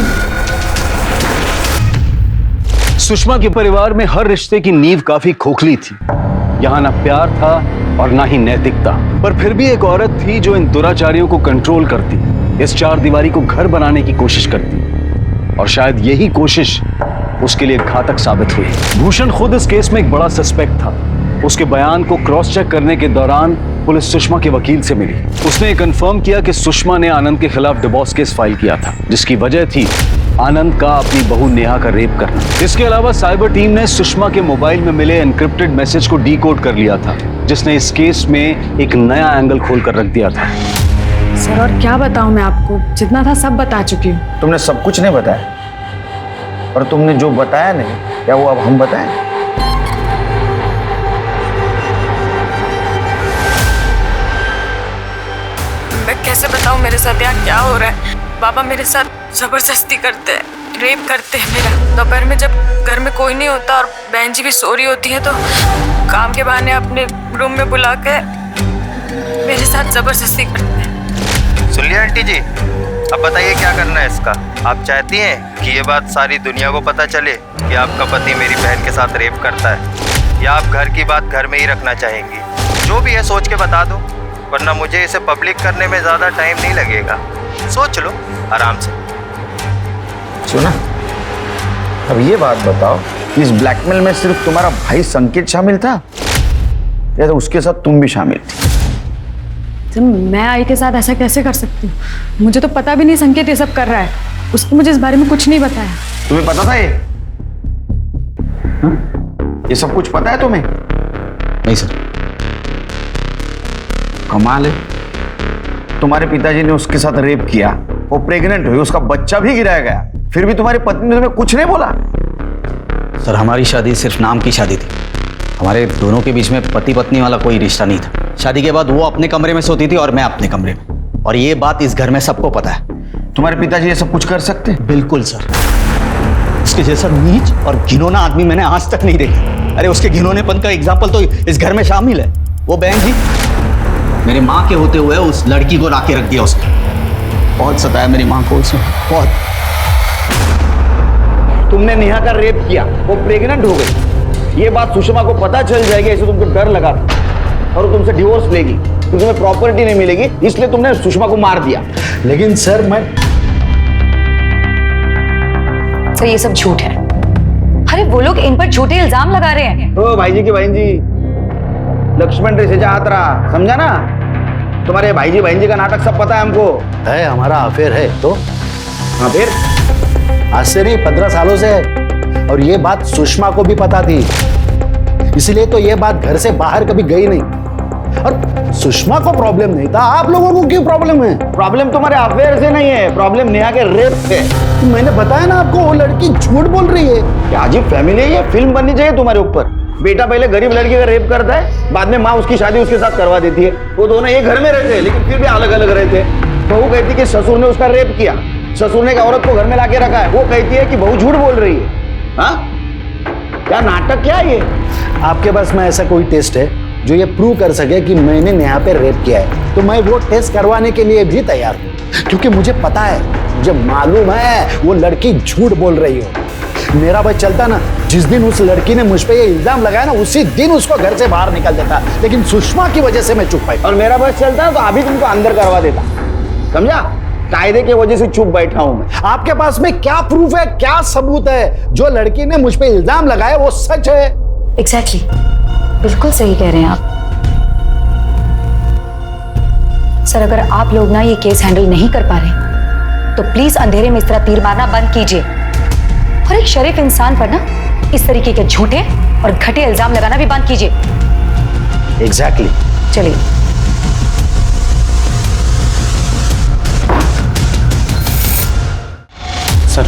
सुषमा के परिवार में हर रिश्ते की नींव काफी खोखली थी। यहाँ ना प्यार था और ना ही नैतिकता, पर फिर भी एक औरत थी जो इन दुराचारियों को कंट्रोल करती, इस चार दीवारी को घर बनाने की कोशिश करती, और शायद यही कोशिश उसके लिए घातक साबित हुई। भूषण खुद इस केस में एक बड़ा सस्पेक्ट था। उसके बयान को क्रॉस चेक करने के दौरान पुलिस सुषमा के वकील से मिली। उसने कंफर्म किया कि सुषमा ने आनंद के खिलाफ डिवोर्स केस फाइल किया था, जिसकी वजह थी आनंद का अपनी बहू नेहा का रेप करना। इसके अलावा साइबर टीम ने सुषमा के मोबाइल में मिले एनक्रिप्टेड मैसेज को डीकोड कर लिया था, जिसने इस केस में एक नया एंगल खोलकर रख दिया था। सर और क्या बताऊं मैं आपको, जितना था सब बता चुकी हूँ। तुमने सब कुछ नहीं बताया, और तुमने जो बताया नहीं, क्या वो अब हम बताएं? मैं कैसे बताऊं मेरे साथ यहाँ क्या हो रहा है। बाबा मेरे साथ जबरदस्ती करते हैं, रेप करते हैं मेरा। दोपहर में जब घर में कोई नहीं होता और बहन जी भी सो रही होती है तो काम के बहाने अपने रूम में बुला के मेरे साथ जबरदस्ती करते हैं। सुन लिया आंटी जी, अब बताइए क्या करना है इसका। आप चाहती हैं कि ये बात सारी दुनिया को पता चले कि आपका पति मेरी बहन के साथ रेप करता है, या आप घर की बात घर में ही रखना चाहेंगी? जो भी है सोच के बता दो, वरना मुझे इसे पब्लिक करने में ज़्यादा टाइम नहीं लगेगा। सोच लो आराम से। सुना, अब ये बात बताओ, इस ब्लैकमेल में सिर्फ तुम्हारा भाई संकेत शामिल था या तो उसके साथ तुम भी शामिल थी? तो मैं आई के साथ ऐसा कैसे कर सकती हूँ? मुझे तो पता भी नहीं संकेत ये सब कर रहा है। उसने मुझे इस बारे में कुछ नहीं बताया। तुम्हें पता था ये? ये सब कुछ पता है तुम्हें? नहीं सर। कमाल है, तुम्हारे पिताजी ने उसके साथ रेप किया, वो प्रेग्नेंट हुई, उसका बच्चा भी गिराया गया, फिर भी तुम्हारी पत्नी ने तुम्हें कुछ नहीं बोला? सर हमारी शादी सिर्फ नाम की शादी थी, हमारे दोनों के बीच में पति पत्नी वाला कोई रिश्ता नहीं था। शादी के बाद वो अपने कमरे में सोती थी और मैं अपने कमरे में, और ये बात इस घर में सबको पता है। तुम्हारे पिताजी ये सब कुछ कर सकते हैं? बिल्कुल सर, उसके जैसा नीच और घिनौना आदमी मैंने आज तक नहीं देखा। अरे उसके घिनौनेपन का एग्जाम्पल तो इस घर में शामिल है। वो बहन जी, मेरी माँ के होते हुए उस लड़की को लाके रख दिया उसने। बहुत सताया मेरी माँ को उसने, बहुत। तुमने नेहा का रेप किया, वो प्रेग्नेंट हो गई, ये बात सुषमा को पता चल जाएगी, ऐसे तुमको डर लगा था और वो तुमसे डिवोर्स लेगी, तो तुम्हें प्रॉपर्टी नहीं मिलेगी, इसलिए तुमने सुषमा को मार दिया। लेकिन सर मैं तो ये सब झूठ है। अरे वो लोग इन पर झूठे इल्जाम लगा रहे हैं। ओ भाई जी की बहन जी, लक्ष्मण रेसे जात रहा, समझा ना? तुम्हारे भाई जी बहन जी का नाटक सब पता है हमको। है, हमारा अफेयर है तो हाँ, फिर आज से नहीं 15 सालों से है, और ये बात सुषमा को भी पता थी, इसलिए तो ये बात घर से बाहर कभी गई नहीं। और सुषमा को प्रॉब्लम नहीं था, आप लोगों को क्यों प्रॉब्लम है? प्रॉब्लम तुम्हारे अफेयर से नहीं है, प्रॉब्लम नेहा के रेप से। मैंने बताया ना आपको, वो लड़की झूठ बोल रही है। क्या अजीब फैमिली है ये, फिल्म बननी चाहिए तुम्हारे ऊपर। बेटा पहले गरीब लड़की का रेप करता है, बाद में माँ उसकी शादी उसके साथ करवा देती है। वो दोनों एक घर में रहते हैं लेकिन फिर भी अलग अलग रहते हैं। बहू कहती है कि ससुर ने उसका रेप किया, ससुर ने एक औरत को घर में लाके रखा है, वो कहती है कि बहू झूठ बोल रही है। हाँ, क्या नाटक क्या है ये? आपके पास में ऐसा कोई टेस्ट है जो ये प्रूव कर सके कि मैंने नेहा पे रेप किया है? तो मैं वो टेस्ट करवाने के लिए भी तैयार हूँ, क्योंकि मुझे पता है, मुझे मालूम है वो लड़की झूठ बोल रही हो। मेरा बस चलता ना, जिस दिन उस लड़की ने मुझ पे ये इल्जाम लगाया ना, उसी दिन उसको घर से बाहर निकल देता, लेकिन सुषमा की वजह से मैं चुप पाई। और मेरा बस चलता तो अभी तुमको अंदर करवा देता, समझा? कायदे की वजह से चुप बैठा हूं मैं। आपके पास में क्या प्रूफ है, क्या सबूत है? जो लड़की ने मुझ पे इल्जाम लगाया वो सच है? एग्जैक्टली, बिल्कुल सही कह रहे हैं आप। सर अगर आप लोग ना ये केस हैंडल नहीं कर पा रहे तो प्लीज अंधेरे में इस तरह तीर मारना बंद कीजिए, और एक शरीफ इंसान पर ना इस तरीके के झूठे और घटे इल्जाम लगाना भी बंद कीजिए। एग्जैक्टली। चलिए। सर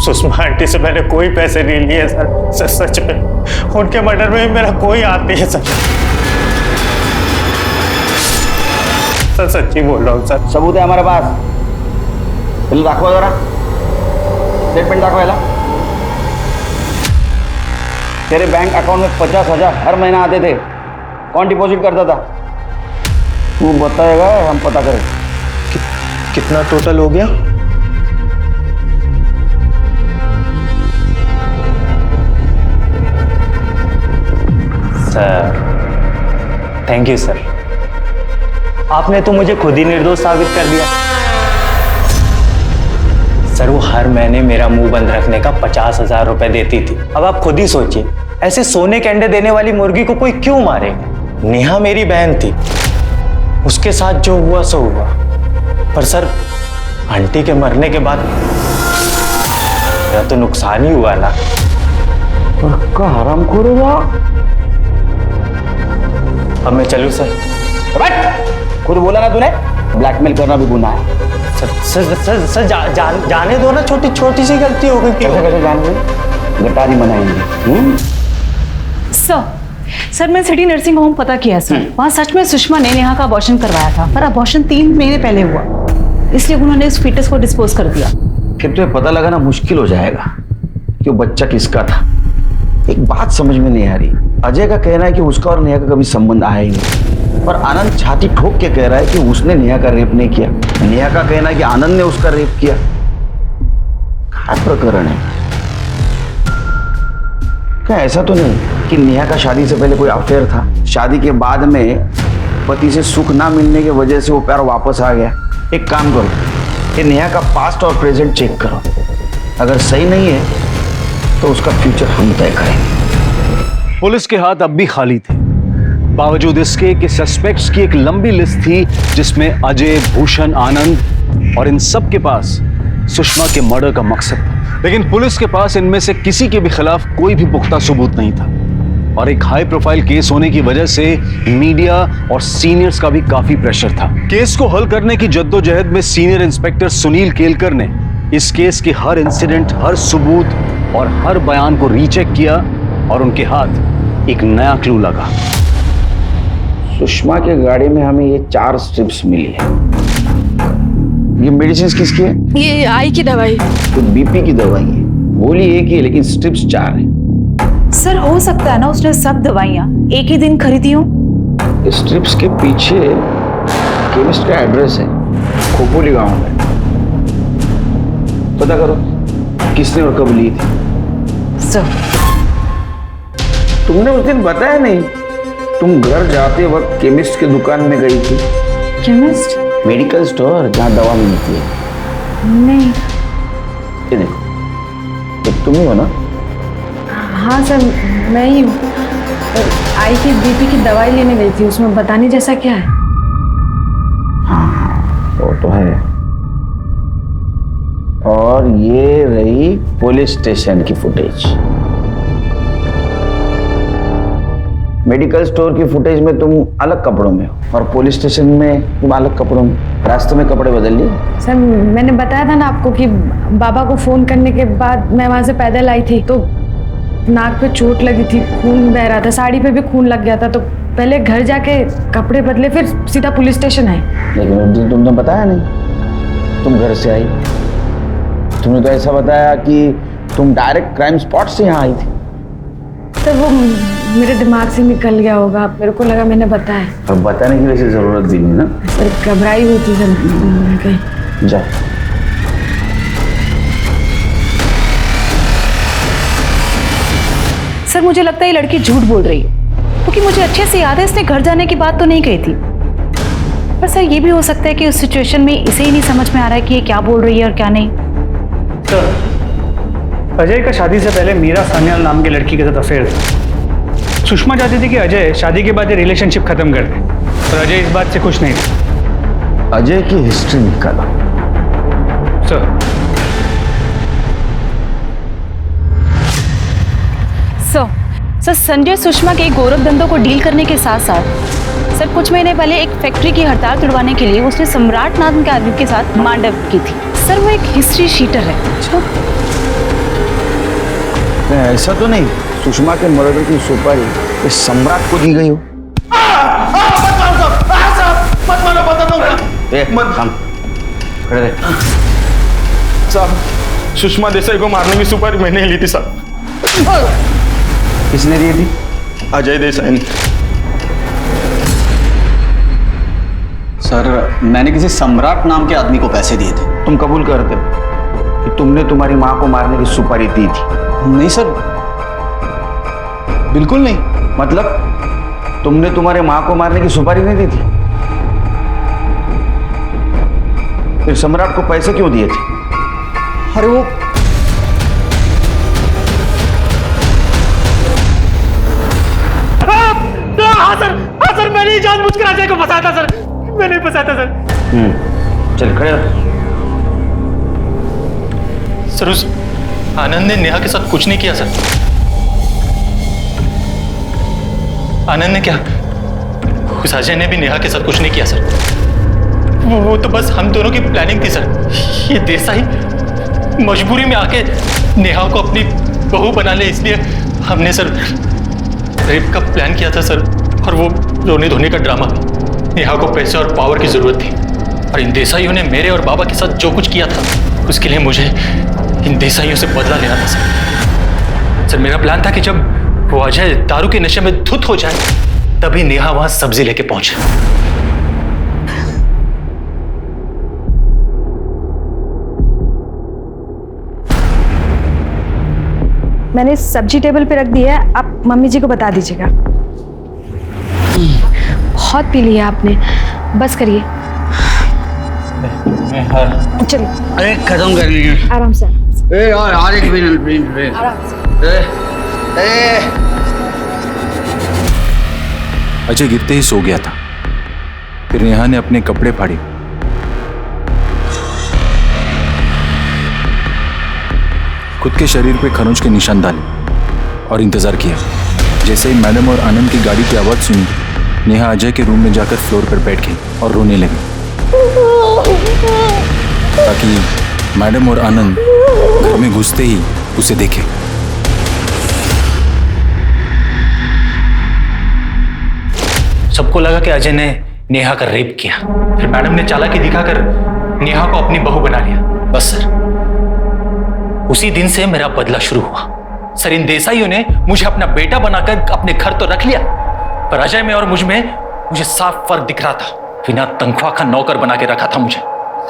सुषमा आंटी से मैंने कोई पैसे नहीं लिए सर, सच में उनके मर्डर में भी मेरा कोई हाथ नहीं है सर। सर सच्ची बोल रहा हूँ सर। सबूत है हमारे पास, बिल दाखवा जरा, स्टेटमेंट दाखवायला। तेरे बैंक अकाउंट में 50,000 हर महीना आते थे, कौन डिपॉजिट करता था? तू बताएगा, हम पता करें। कितना टोटल हो गया? सर थैंक यू सर, आपने तो मुझे खुद ही निर्दोष साबित कर दिया। सर वो हर महीने मेरा मुंह बंद रखने का 50,000 रुपए देती थी। अब आप खुद ही सोचिए, ऐसे सोने के अंडे देने वाली मुर्गी को कोई क्यों मारे? नेहा मेरी बहन थी, उसके साथ जो हुआ सो हुआ, पर सर आंटी के मरने के बाद मेरा तो नुकसान ही हुआ ना। पक्का हरामखोर होगा। अब मैं चलूं सर? खुद बोला ना तूने, ब्लैकमेल करना भी गुनाह है। सर जाने दो ना, छोटी छोटी सी गलती हो गई। कैसे कैसे जान गए? गटारी बनाएंगे। सर सर मैं सिटी नर्सिंग होम पता किया सर, वहाँ सच में सुषमा ने नेहा का अबॉर्शन करवाया था, पर अबॉर्शन 3 महीने पहले हुआ, इसलिए उन्होंने उस फीटस को डिस्पोज कर दिया। फिर तुम्हें पता लगाना मुश्किल हो जाएगा कि वो बच्चा किसका था। एक बात समझ में नहीं आ रही, अजय का कहना है कि उसका और नेहा का कभी संबंध आया ही नहीं, और आनंद छाती ठोक के कह रहा है कि उसने नेहा का रेप नहीं किया। नेहा का कहना है कि आनंद ने उसका रेप किया। क्या प्रकरण है? क्या ऐसा तो नहीं कि नेहा का शादी से पहले कोई अफेयर था, शादी के बाद में पति से सुख ना मिलने की वजह से वो प्यार वापस आ गया? एक काम करो, ये नेहा का पास्ट और प्रेजेंट चेक करो, अगर सही नहीं है तो उसका फ्यूचर हम तय करेंगे। पुलिस के हाथ अब भी खाली थे, बावजूद इसके कि सस्पेक्ट्स की एक लंबी लिस्ट थी जिसमें अजय, भूषण, आनंद और इन सब के पास सुषमा के मर्डर का मकसद था। लेकिन पुलिस के पास इनमें से किसी के भी खिलाफ कोई भी पुख्ता सबूत नहीं था, और एक हाई प्रोफाइल केस होने की वजह से मीडिया और सीनियर्स का भी काफी प्रेशर था। केस को हल करने की जद्दोजहद में सीनियर इंस्पेक्टर सुनील केलकर ने इस केस के हर इंसिडेंट, हर सबूत और हर बयान को रीचेक किया, और उनके हाथ एक नया क्लू लगा। सुषमा के गाड़ी में हमें ये 4 स्ट्रिप्स मिली है। ये मेडिसिन किसकी है? ये आई की दवाई। तो बीपी की दवाई है। गोली एक ही है लेकिन स्ट्रिप्स 4 है। सर हो सकता है ना उसने सब दवाइयाँ एक ही दिन खरीदी हो। स्ट्रिप्स के पीछे केमिस्ट का एड्रेस है, खोपोली गांव में। पता करो किसने और कब ली थी। सर तुमने उस दिन बताया नहीं, तुम घर जाते वक्त केमिस्ट की दुकान में गई थी। केमिस्ट? मेडिकल स्टोर जहाँ दवा मिलती है। नहीं। ये देखो, तो तुम ही हो ना? हाँ सर मैं ही हूँ। आई की बीपी की दवाई लेने गई थी, उसमें बताने जैसा क्या है? हाँ वो तो है। और ये रही पुलिस स्टेशन की फुटेज। मेडिकल स्टोर की फुटेज में तुम अलग कपड़ों में हो, और पुलिस स्टेशन में तुम अलग कपड़ों में। रास्ते में कपड़े बदल लिए? सर मैंने बताया था ना आपको कि बाबा को फोन करने के बाद मैं वहां से पैदल आई थी, तो नाक पे चोट लगी थी, खून बह रहा था, साड़ी पे भी खून लग गया था, तो पहले घर जाके कपड़े बदले, फिर सीधा पुलिस स्टेशन आए। लेकिन उस दिन तुमने बताया नहीं, तुम घर से आई। तुमने तो ऐसा बताया कि तुम डायरेक्ट क्राइम स्पॉट से यहाँ आई थी। तो वो मेरे दिमाग से निकल गया होगा, मेरे को लगा मैंने बताया। और बताने की वैसे जरूरत भी नहीं ना। सर घबराई हुई थी सर। जाओ। सर मुझे लगता है ये लड़की झूठ बोल रही है, क्योंकि मुझे अच्छे से याद है इसने घर जाने की बात तो नहीं कही थी। पर सर ये भी हो सकता है कि उस सिचुएशन में इसे ही नहीं समझ में आ रहा है कि ये क्या बोल रही है और क्या नहीं। सर अजय का शादी से पहले मीरा सान्याल नाम की लड़की के साथ अफेयर था। सुषमा चाहती थी कि अजय शादी के बाद ये रिलेशनशिप खत्म कर दे, और अजय इस बात से खुश नहीं था। अजय की हिस्ट्री निकाला। सर सर संजय सुषमा के गोरख धंधों को डील करने के साथ साथ सर कुछ महीने पहले एक फैक्ट्री की हड़ताल तुड़वाने के लिए उसने सम्राट नाम के आदमी के साथ मांडव की थी। सर वो एक हिस्ट्री शीटर है। ऐसा तो नहीं सुषमा के मर्डर की सुपारी इस सम्राट को दी गई हो? खड़े रहे। साहब सुषमा देसाई को मारने की सुपारी मैंने ली थी साहब। किसने दी थी? अजय देसाई ने। सर मैंने किसी सम्राट नाम के आदमी को पैसे दिए थे। तुम कबूल करते हो कि तुमने तुम्हारी माँ को मारने की सुपारी दी थी? नहीं सर, बिल्कुल नहीं। मतलब तुमने तुम्हारे माँ को मारने की सुपारी नहीं दी थी? फिर सम्राट को पैसे क्यों दिए थे? अरे वो हाँ सर मैंने ही जानबूझकर अजय को फंसाया था सर, मैंने ही फंसाया था सर। चल खड़े सर उस आनंद ने नेहा के साथ कुछ नहीं किया सर। आनंद ने क्या, उस अजय ने भी नेहा के साथ कुछ नहीं किया सर। वो तो बस हम दोनों की प्लानिंग थी सर। ये देसाई मजबूरी में आके नेहा को अपनी बहू बना ले, इसलिए हमने सर रेप का प्लान किया था सर, और वो रोने धोने का ड्रामा। नेहा को पैसे और पावर की जरूरत थी, और इन देसाइयों ने मेरे और बाबा के साथ जो कुछ किया था उसके लिए मुझे इन देसाइयों से बदला लेना था सर। सर मेरा प्लान था कि जब वो अजय दारू के नशे में धुत हो जाए तभी नेहा वहां सब्जी लेके पहुंचे। मैंने सब्जी टेबल पे रख दी है, आप मम्मी जी को बता दीजिएगा। बहुत पी लिया आपने, बस करिए। चलिए अरे खत्म कर लीजिए आराम से। और आज एक भी आराम से। अजय गिरते ही सो गया था। फिर नेहा ने अपने कपड़े फाड़े, खुद के शरीर पे खरोंच के निशान डाले और इंतजार किया। जैसे ही मैडम और आनंद की गाड़ी की आवाज सुनी, नेहा अजय के रूम में जाकर फ्लोर पर बैठ गई और रोने लगी, ताकि मैडम और आनंद घर में घुसते ही उसे देखे। सबको लगा कि अजय ने नेहा का रेप किया। फिर मैडम ने चालाकी दिखाकर नेहा को अपनी बहू बना लिया। बस सर, उसी दिन से मेरा बदला शुरू हुआ। सर इन देसाइयों ने मुझे अपना बेटा बनाकर अपने घर तो रख लिया, पर अजय में और मुझ में मुझे साफ फर्क दिख रहा था। बिना तनख्वाह का नौकर बना के रखा था मुझे।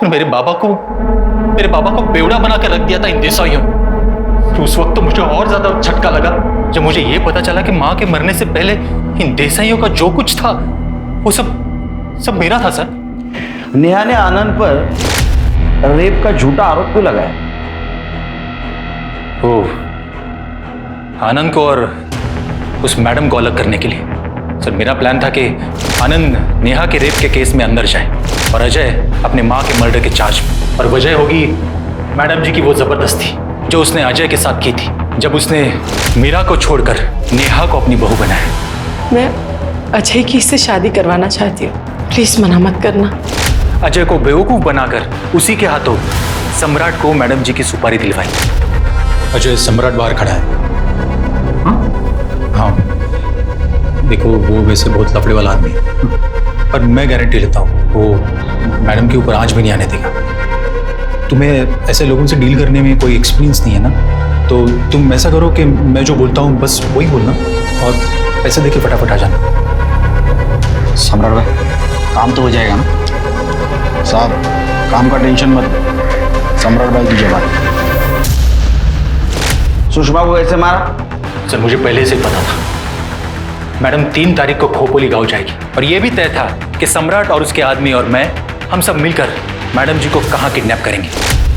मेरे बाबा को बेवड़ा बना कर रख दिया था इन देसाइयों ने। उस वक्त तो मुझे और ज्यादा झटका लगा जब मुझे यह पता चला कि मां के मरने से पहले इन देसाइयों का जो कुछ था वो सब मेरा था सर। नेहा ने आनंद पर रेप का झूठा आरोप क्यों लगाया? वो आनंद को और उस मैडम को अलग करने के लिए। सर मेरा प्लान था कि आनंद नेहा के रेप के केस में अंदर जाए और अजय अपने मां के मर्डर के चार्ज में। और वजह होगी मैडम जी की वो जबरदस्ती जो उसने अजय के साथ की थी, जब उसने मीरा को छोड़कर नेहा को अपनी बहू बनाया। मैं अजय की इससे शादी करवाना चाहती हूँ, प्लीज मना मत करना। अजय को बेवकूफ बनाकर उसी के हाथों सम्राट को मैडम जी की सुपारी दिलवाई। अजय सम्राट बाहर खड़ा है। हाँ देखो, वो वैसे बहुत लफड़े वाला आदमी है, पर मैं गारंटी लेता हूँ वो मैडम के ऊपर आंच भी नहीं आने देगा। तुम्हें ऐसे लोगों से डील करने में कोई एक्सपीरियंस नहीं है ना, तो तुम ऐसा करो कि मैं जो बोलता हूँ बस वही बोलना और पैसे देके फटाफट आ जाना। सम्राट भाई, काम तो हो जाएगा ना? साहब काम का टेंशन मत, सम्राट भाई की जवाब। सुषमा को कैसे मारा? सर मुझे पहले से पता था मैडम 3 तारीख को खोपोली गांव जाएगी, और यह भी तय था कि सम्राट और उसके आदमी और मैं, हम सब मिलकर मैडम जी को कहां किडनैप करेंगे।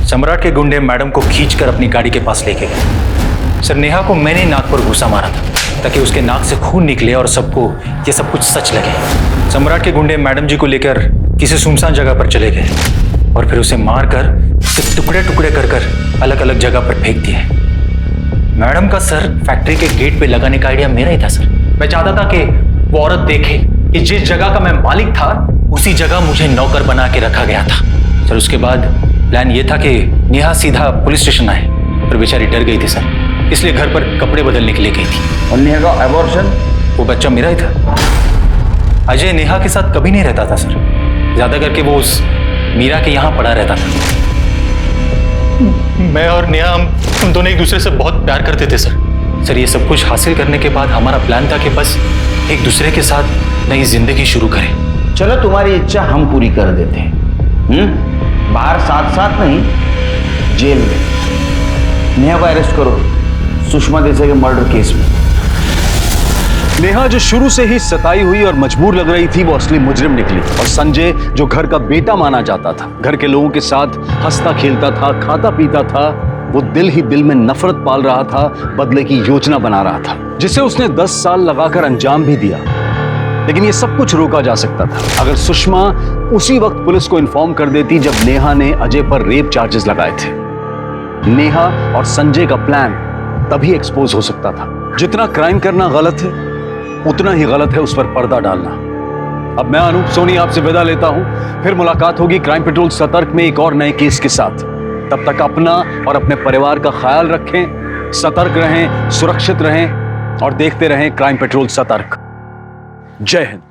सम्राट के गुंडे मैडम को खींचकर अपनी गाड़ी के पास लेके गए। सर नेहा को मैंने नाक पर घूसा मारा था ताकि उसके नाक से खून निकले और सबको ये सब कुछ सच लगे। सम्राट के गुंडे मैडम जी को लेकर किसी सुनसान जगह पर चले गए और फिर उसे मारकर उसे टुकड़े टुकड़े कर अलग अलग जगह पर फेंक दिए। मैडम का सर फैक्ट्री के गेट पे लगाने का आइडिया मेरा ही था सर। मैं चाहता था कि वो औरत देखे कि जिस जगह का मैं मालिक था उसी जगह मुझे नौकर बना के रखा गया था। सर उसके बाद प्लान ये था कि नेहा सीधा पुलिस स्टेशन आए, पर बेचारी डर गई थी सर, इसलिए घर पर कपड़े बदलने के लिए गई थी। और नेहा का एबॉर्शन? वो बच्चा मेरा ही था। अजय नेहा के साथ कभी नहीं रहता था सर, ज्यादा करके वो उस मीरा के यहाँ पड़ा रहता था। मैं और नेहा हम दोनों एक दूसरे से बहुत प्यार करते थे सर। सर ये सब कुछ हासिल करने के बाद हमारा प्लान था कि बस एक दूसरे के साथ नई जिंदगी शुरू करें। चलो तुम्हारी इच्छा हम पूरी कर देते हैं। बाहर साथ साथ नहीं, जेल में नेहा को अरेस्ट करो सुषमा देसाई के मर्डर केस में। नेहा जो शुरू से ही सताई हुई और मजबूर लग रही थी, वो असली मुजरिम निकली। और संजय जो घर का बेटा माना जाता था, घर के लोगों के साथ हंसता खेलता था, खाता पीता था, वो दिल ही दिल में नफरत पाल रहा था, बदले की योजना बना रहा था, जिसे उसने 10 साल लगाकर अंजाम भी दिया। लेकिन ये सब कुछ रोका जा सकता था अगर सुषमा उसी वक्त पुलिस को इन्फॉर्म कर देती जब नेहा ने अजय पर रेप चार्जेस लगाए थे। नेहा और संजय का प्लान तभी एक्सपोज हो सकता था। जितना क्राइम करना गलत है, उतना ही गलत है उस पर पर्दा डालना। अब मैं अनूप सोनी आपसे विदा लेता हूं, फिर मुलाकात होगी क्राइम पेट्रोल सतर्क में एक और नए केस के साथ। तब तक अपना और अपने परिवार का ख्याल रखें, सतर्क रहें, सुरक्षित रहें। और देखते रहें क्राइम पेट्रोल सतर्क। जय हिंद।